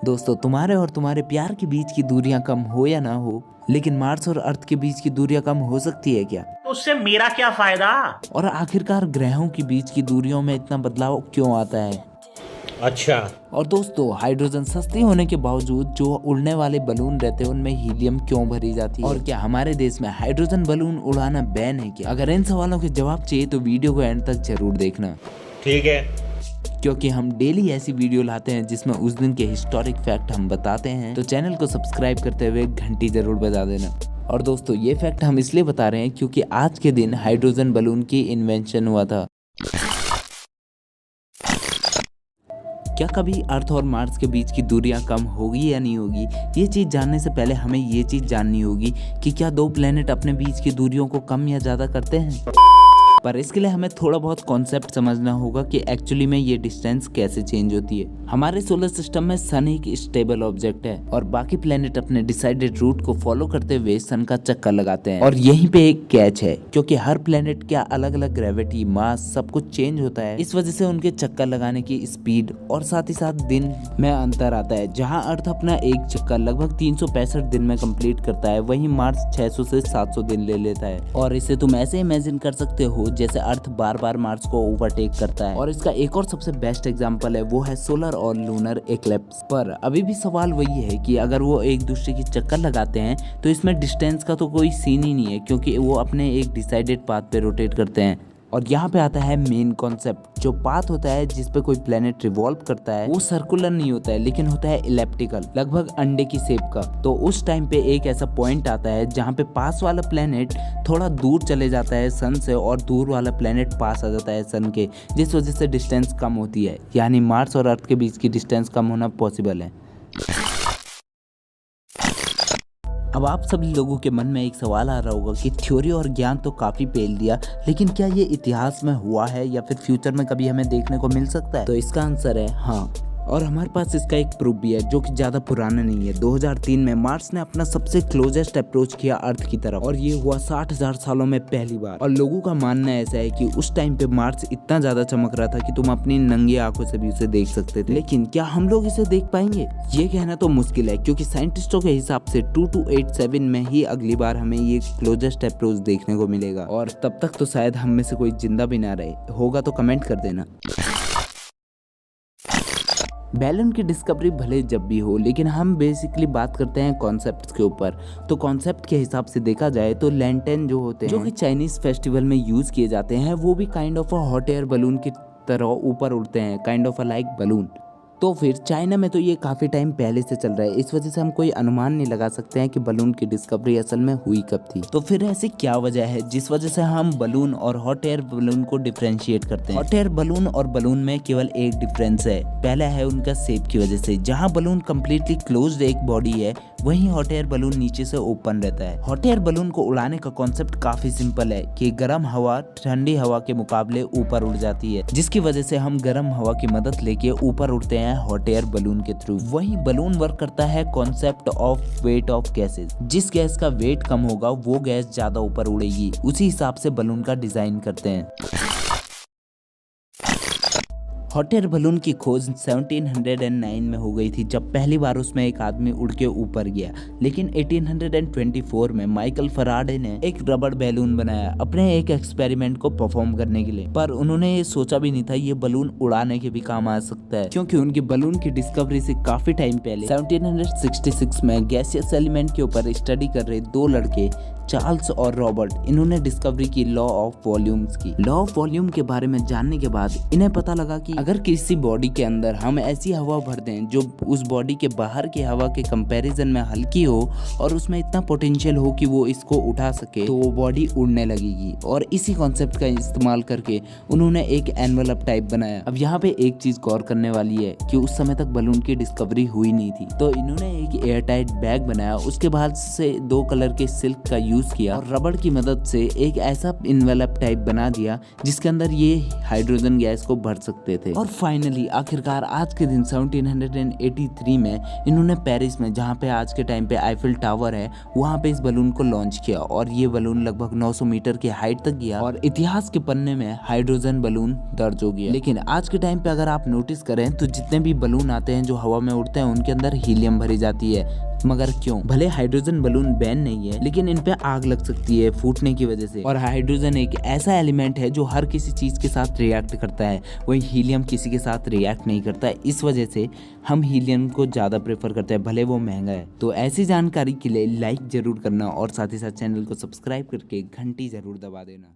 दोस्तों, तुम्हारे और तुम्हारे प्यार के बीच की दूरियां कम हो या ना हो, लेकिन मार्स और अर्थ के बीच की दूरियां कम हो सकती है क्या? तो उससे मेरा क्या फायदा? और आखिरकार ग्रहों के बीच की दूरियों में इतना बदलाव क्यों आता है? अच्छा। और दोस्तों, हाइड्रोजन सस्ती होने के बावजूद जो उड़ने वाले बलून रहते हैं उनमें हीलियम क्यों भरी जाती है? और क्या हमारे देश में हाइड्रोजन बलून उड़ाना बैन है क्या? अगर इन सवालों के जवाब चाहिए तो वीडियो को एंड तक जरूर देखना, ठीक है। क्योंकि हम डेली ऐसी वीडियो लाते हैं जिसमें उस दिन के हिस्टोरिक फैक्ट हम बताते हैं। तो चैनल को सब्सक्राइब करते हुए घंटी जरूर बजा देना। और दोस्तों, ये फैक्ट हम इसलिए बता रहे हैं क्योंकि आज के दिन हाइड्रोजन बलून की इन्वेंशन हुआ था। क्या कभी अर्थ और मार्स के बीच की दूरियां कम होगी या नहीं होगी? ये चीज़ जानने से पहले हमें ये चीज़ जाननी होगी कि क्या दो प्लेनेट अपने बीच की दूरियों को कम या ज़्यादा करते हैं। पर इसके लिए हमें थोड़ा बहुत कॉन्सेप्ट समझना होगा कि एक्चुअली में ये डिस्टेंस कैसे चेंज होती है। हमारे सोलर सिस्टम में सन एक स्टेबल ऑब्जेक्ट है और बाकी प्लेनेट अपने डिसाइडेड रूट को फॉलो करते हुए सन का चक्कर लगाते हैं। और यहीं पे एक कैच है, क्योंकि हर प्लेनेट का अलग अलग ग्रेविटी, मास, सब कुछ चेंज होता है। इस वजह से उनके चक्कर लगाने की स्पीड और साथ ही साथ दिन में अंतर आता है। जहाँ अर्थ अपना एक चक्कर लगभग 365 दिन में कंप्लीट करता है, वहीं मार्स 600 से 700 दिन ले लेता है। और इसे तुम ऐसे इमेजिन कर सकते हो जैसे अर्थ बार बार मार्स को ओवरटेक करता है। और इसका एक और सबसे बेस्ट एग्जांपल है, वो है सोलर और लूनर इक्लिप्स। पर अभी भी सवाल वही है कि अगर वो एक दूसरे की चक्कर लगाते हैं तो इसमें डिस्टेंस का तो कोई सीन ही नहीं है, क्योंकि वो अपने एक डिसाइडेड पाथ पे रोटेट करते हैं। और यहाँ पे आता है मेन कॉन्सेप्ट। जो पाथ होता है जिस पे कोई प्लेनेट रिवॉल्व करता है वो सर्कुलर नहीं होता है, लेकिन होता है इलेप्टिकल, लगभग अंडे की शेप का। तो उस टाइम पे एक ऐसा पॉइंट आता है जहाँ पे पास वाला प्लेनेट थोड़ा दूर चले जाता है सन से और दूर वाला प्लेनेट पास आ जाता है सन के, जिस वजह से डिस्टेंस कम होती है। यानी मार्स और अर्थ के बीच की डिस्टेंस कम होना पॉसिबल है। अब आप सभी लोगों के मन में एक सवाल आ रहा होगा कि थ्योरी और ज्ञान तो काफी पेल दिया, लेकिन क्या ये इतिहास में हुआ है या फिर फ्यूचर में कभी हमें देखने को मिल सकता है? तो इसका आंसर है हाँ। और हमारे पास इसका एक प्रूफ भी है जो कि ज्यादा पुराना नहीं है। 2003 में मार्स ने अपना सबसे क्लोजेस्ट अप्रोच किया अर्थ की तरफ, और ये हुआ 60,000 सालों में पहली बार। और लोगों का मानना ऐसा है कि उस टाइम पे मार्स इतना ज्यादा चमक रहा था कि तुम अपनी नंगी आंखों से भी उसे देख सकते थे। लेकिन क्या हम लोग इसे देख पाएंगे? ये कहना तो मुश्किल है, क्योंकि साइंटिस्टों के हिसाब से 2287 में ही अगली बार हमें ये क्लोजेस्ट अप्रोच देखने को मिलेगा। और तब तक तो शायद हम में से कोई जिंदा भी ना रहे होगा, तो कमेंट कर देना। बैलून की डिस्कवरी भले जब भी हो, लेकिन हम बेसिकली बात करते हैं कॉन्सेप्ट्स के ऊपर। तो कॉन्सेप्ट के हिसाब से देखा जाए तो लैंटेन जो होते हैं, जो कि चाइनीज फेस्टिवल में यूज किए जाते हैं, वो भी kind of a hot air balloon की तरह ऊपर उड़ते हैं, kind of a like balloon. तो फिर चाइना में तो ये काफ़ी टाइम पहले से चल रहा है, इस वजह से हम कोई अनुमान नहीं लगा सकते हैं कि बलून की डिस्कवरी असल में हुई कब थी। तो फिर ऐसी क्या वजह है जिस वजह से हम बलून और हॉट एयर बलून को डिफरेंशिएट करते हैं? हॉट एयर बलून और बलून में केवल एक डिफरेंस है, पहला है उनका शेप की वजह से। जहाँ बलून कम्प्लीटली क्लोज्ड एक बॉडी है, वहीं हॉट एयर बलून नीचे से ओपन रहता है। हॉट एयर बलून को उड़ाने का कॉन्सेप्ट काफी सिंपल है कि गर्म हवा ठंडी हवा के मुकाबले ऊपर उड़ जाती है, जिसकी वजह से हम गर्म हवा की मदद लेके ऊपर उड़ते हैं हॉट एयर बलून के थ्रू। वहीं बलून वर्क करता है concept of weight of gases. जिस गैस का वेट कम होगा वो गैस ज्यादा ऊपर उड़ेगी, उसी हिसाब से बलून का डिजाइन करते हैं। हॉट एयर बलून की खोज 1709 में हो गई थी, जब पहली बार उसमें एक आदमी उड़ के ऊपर गया। लेकिन 1824 में माइकल फराडे ने एक रबड़ बैलून बनाया अपने एक एक्सपेरिमेंट को परफॉर्म करने के लिए। पर उन्होंने ये सोचा भी नहीं था ये बलून उड़ाने के भी काम आ सकता है, क्योंकि उनकी बलून की डिस्कवरी से काफी टाइम पहले 1766 में गैसियस एलिमेंट के ऊपर स्टडी कर रहे दो लड़के चार्ल्स और रॉबर्ट, इन्होंने डिस्कवरी की लॉ ऑफ वॉल्यूम्स की। लॉ ऑफ वॉल्यूम के बारे में जानने के बाद इन्हें पता लगा कि अगर किसी बॉडी के अंदर हम ऐसी हवा भर दें जो उस बॉडी के बाहर की हवा के कंपैरिजन में हल्की हो और उसमें इतना पोटेंशियल हो कि वो इसको उठा सके, तो वो बॉडी उड़ने लगेगी। और इसी कॉन्सेप्ट का इस्तेमाल करके उन्होंने एक एनवेलप टाइप बनाया। अब यहाँ पे एक चीज गौर करने वाली है कि उस समय तक बलून की डिस्कवरी हुई नहीं थी, तो इन्होंने एक एयर टाइट बैग बनाया। उसके बाद से 2 कलर के सिल्क का यूज किया और रबड़ की मदद से एक ऐसा इन्वेलप टाइप बना दिया जिसके अंदर ये हाइड्रोजन गैस को भर सकते थे। और फाइनली आखिरकार आज के दिन 1783 में इन्होंने पेरिस में, जहाँ पे आज के टाइम पे आईफिल टावर है, वहाँ पे इस बलून को लॉन्च किया और ये बलून लगभग 900 मीटर की हाइट तक गया और इतिहास के पन्ने में हाइड्रोजन बलून दर्ज हो गया। लेकिन आज के टाइम पे अगर आप नोटिस करें तो जितने भी बलून आते हैं जो हवा में उड़ते हैं उनके अंदर हीलियम भरी जाती है। मगर क्यों? भले हाइड्रोजन बलून बैन नहीं है लेकिन इन पे आग लग सकती है फूटने की वजह से। और हाइड्रोजन एक ऐसा एलिमेंट है जो हर किसी चीज के साथ रिएक्ट करता है, वही हीलियम किसी के साथ रिएक्ट नहीं करता है। इस वजह से हम हीलियम को ज्यादा प्रेफर करते हैं, भले वो महंगा है। तो ऐसी जानकारी के लिए लाइक जरूर करना और साथ ही साथ चैनल को सब्सक्राइब करके घंटी जरूर दबा देना।